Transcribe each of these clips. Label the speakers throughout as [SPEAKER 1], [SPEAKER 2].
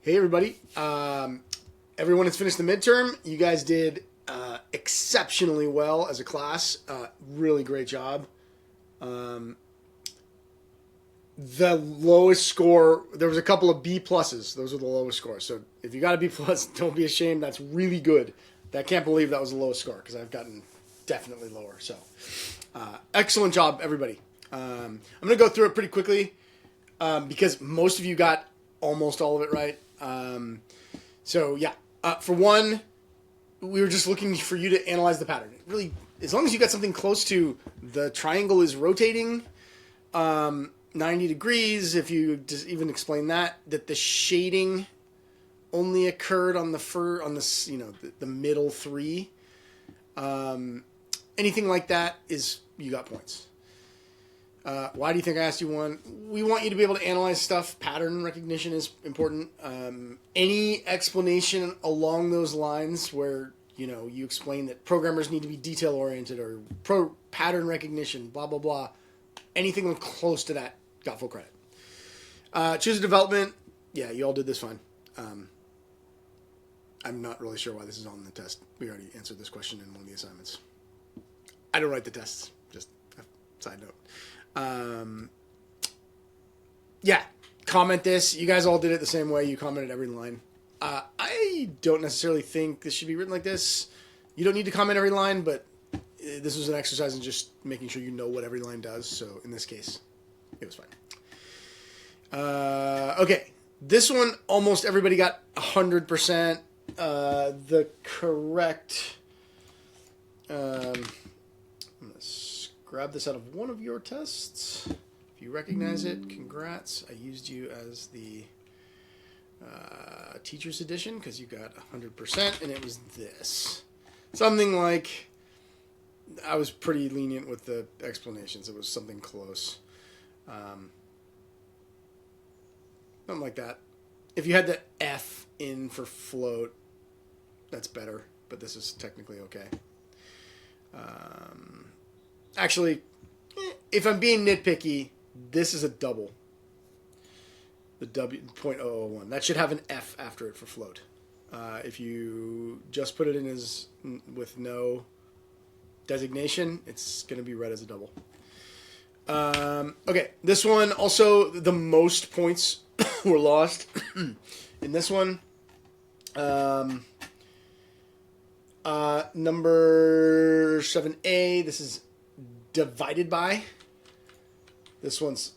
[SPEAKER 1] Hey everybody! Everyone has finished the midterm. You guys did exceptionally well as a class. Really great job. The lowest score, there was a couple of B pluses. Those were the lowest scores. So if you got a B plus, don't be ashamed. That's really good. I can't believe that was the lowest score because I've gotten definitely lower. So excellent job, everybody. I'm going to go through it pretty quickly because most of you got almost all of it right. So yeah, for one, we were just looking for you to analyze the pattern. Really, as long as you got something close to the triangle is rotating 90 degrees, if you just even explain that the shading only occurred on the middle three. Anything like that is you got points. Why do you think I asked you one? We want you to be able to analyze stuff. Pattern recognition is important. Any explanation along those lines where you explain that programmers need to be detail oriented or pattern recognition, blah blah blah. Anything close to that got full credit. Choose a development. Yeah, you all did this fine. I'm not really sure why this is on the test. We already answered this question in one of the assignments. I don't write the tests. Just a side note. Yeah, comment this. You guys all did it the same way. You commented every line. I don't necessarily think this should be written like this. You don't need to comment every line, but this was an exercise in just making sure you know what every line does. So in this case, it was fine. Okay, this one almost everybody got 100%. The correct. I'm gonna grab this out of one of your tests. If you recognize it, congrats. I used you as the teacher's edition because you got 100%, and it was this. Something like, I was pretty lenient with the explanations. It was something close. Something like that. If you had the F in for float, that's better, but this is technically okay. Actually, if I'm being nitpicky, this is a double. The W .001. That should have an F after it for float. If you just put it in as with no designation, it's going to be read as a double. Okay, this one also the most points were lost in this one. Number 7A. This is divided by. This one's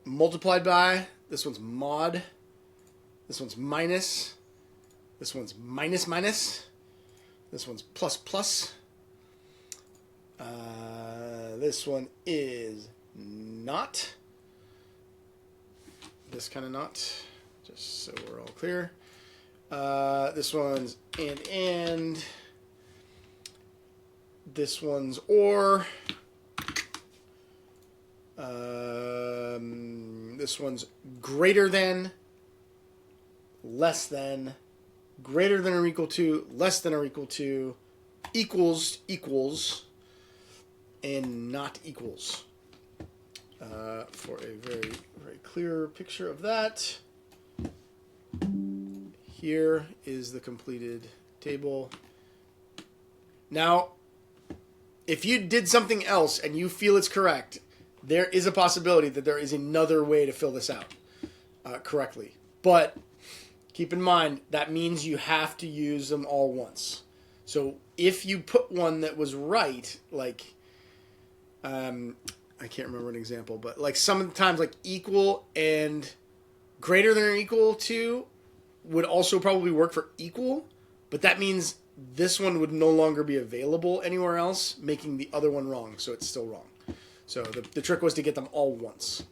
[SPEAKER 1] multiplied by. This one's mod. This one's minus. This one's minus minus. This one's plus plus. This one is not. This kind of not. Just so we're all clear. This one's and. This one's or. This one's greater than, less than, greater than or equal to, less than or equal to, equals, and not equals. For a very, very clear picture of that, here is the completed table. Now, if you did something else and you feel it's correct, there is a possibility that there is another way to fill this out correctly. But keep in mind, that means you have to use them all once. So if you put one that was right, like, I can't remember an example, but like sometimes like equal and greater than or equal to would also probably work for equal, but that means this one would no longer be available anywhere else, making the other one wrong, so it's still wrong. So the trick was to get them all once.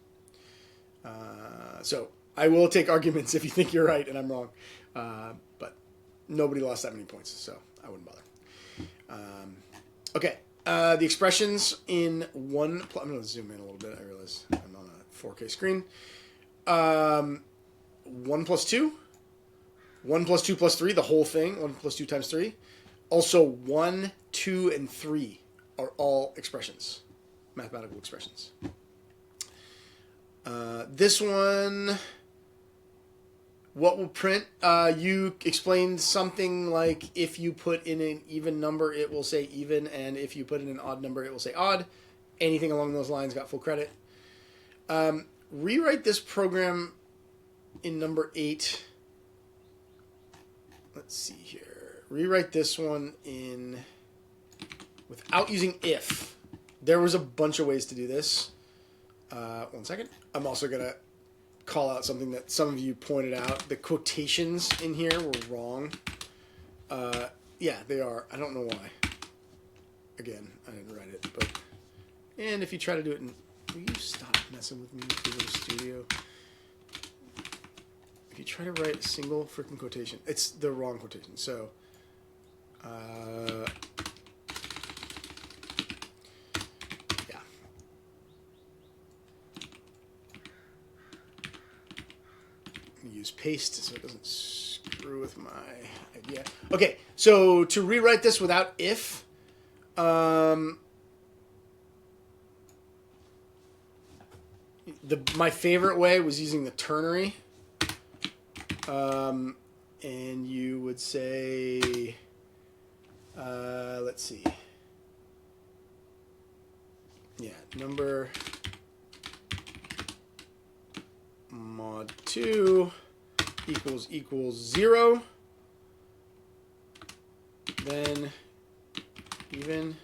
[SPEAKER 1] So I will take arguments if you think you're right and I'm wrong. But nobody lost that many points, so I wouldn't bother. Okay. The expressions in one... I'm going to zoom in a little bit. I realize I'm on a 4K screen. 1 plus 2. 1 plus 2 plus 3, the whole thing. 1 plus 2 times 3. Also, 1, 2, and 3 are all expressions. Mathematical expressions. This one What will print? You explained something like if you put in an even number, it will say even, and if you put in an odd number, it will say odd. Anything along those lines got full credit. Rewrite this program in number 8. Let's see here. Rewrite this one in without using if. There was a bunch of ways to do this. 1 second. I'm also going to call out something that some of you pointed out. The quotations in here were wrong. Yeah, they are. I don't know why. Again, I didn't write it. And if you try to do it in... Will you stop messing with me with the little studio? If you try to write a single freaking quotation, it's the wrong quotation. So, yeah. Use paste so it doesn't screw with my idea. Okay, so to rewrite this without if, my favorite way was using the ternary. And you would say, let's see. Yeah, number mod 2 equals 0. Then even.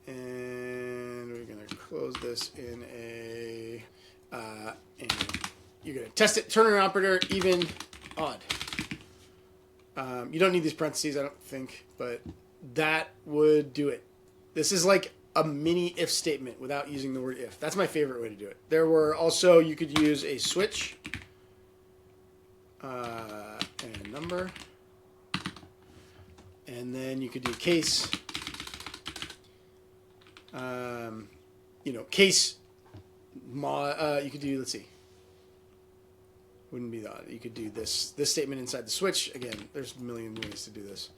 [SPEAKER 1] And we're going to close this in a, and you're going to test it, ternary operator, even, odd. You don't need these parentheses, I don't think, but that would do it. This is like a mini if statement without using the word if. That's my favorite way to do it. There were also, you could use a switch, and a number, and then you could do case, case mod, you could do, let's see, wouldn't be that. You could do this statement inside the switch. Again, there's a million ways to do this.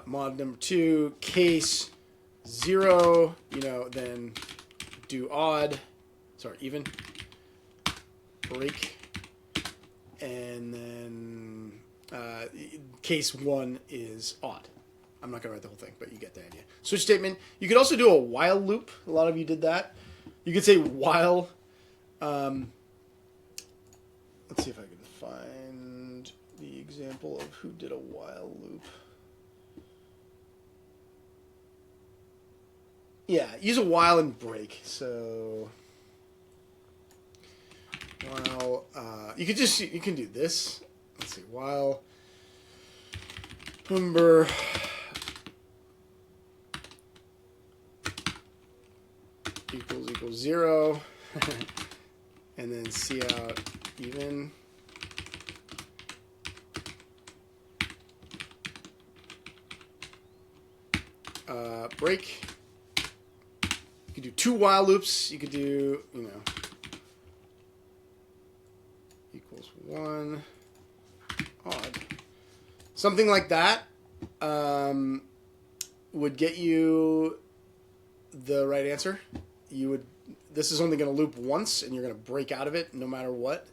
[SPEAKER 1] Mod number 2, case 0, then do odd, even, break, and then case 1 is odd. I'm not going to write the whole thing, but you get the idea. Switch statement. You could also do a while loop. A lot of you did that. You could say while. Let's see if I can find the example of who did a while loop. Yeah, use a while and break. So while you can do this. Let's see, while number equals 0, and then see out even. Break. You could do 2 while loops. You could do, equals 1, odd. Something like that would get you the right answer. This is only going to loop once, and you're going to break out of it no matter what.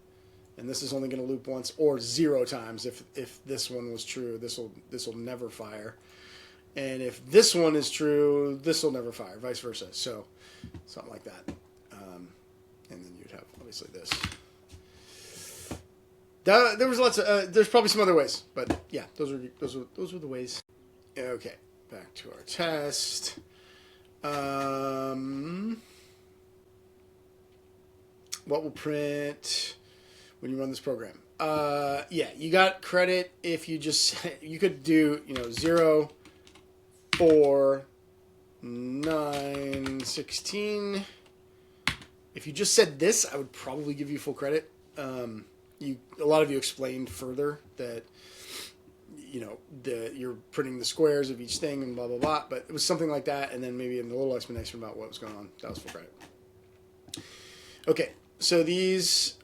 [SPEAKER 1] And this is only going to loop once or 0 times. If this one was true, this will never fire. And if this one is true, this will never fire, vice versa. So something like that. And then you'd have obviously this. There was lots of. There's probably some other ways, but yeah, those were the ways. Okay, back to our test. What will print when you run this program? Yeah, you got credit if you you could do 0, 4, 9, 16. If you just said this, I would probably give you full credit. A lot of you explained further that you're printing the squares of each thing and blah blah blah, but it was something like that, and then maybe a little explanation about what was going on. That was full credit. Okay, so these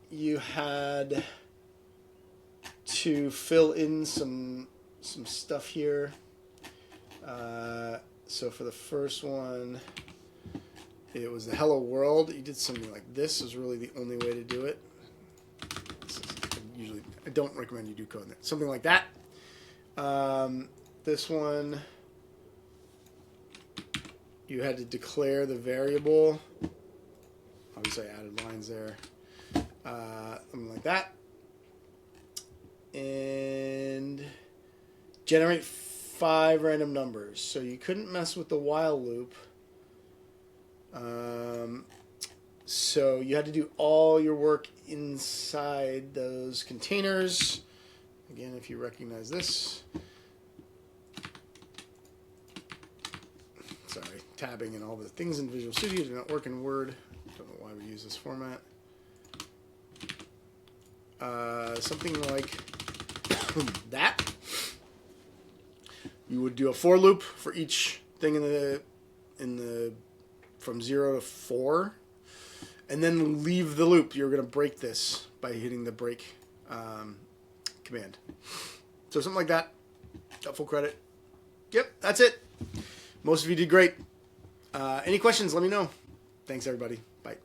[SPEAKER 1] you had to fill in some stuff here. So for the first one, it was the hello world. You did something like this was really the only way to do it. I don't recommend you do code in there. Something like that. This one, you had to declare the variable. Obviously, I added lines there. Something like that. And generate 5 random numbers. So you couldn't mess with the while loop. So you had to do all your work inside those containers. Again, if you recognize this. Sorry, tabbing and all the things in Visual Studio do not work in Word. Don't know why we use this format. Something like that. You would do a for loop for each thing in the from 0 to 4, and then leave the loop. You're going to break this by hitting the break command. So something like that. Got full credit. Yep, that's it. Most of you did great. Any questions, let me know. Thanks, everybody.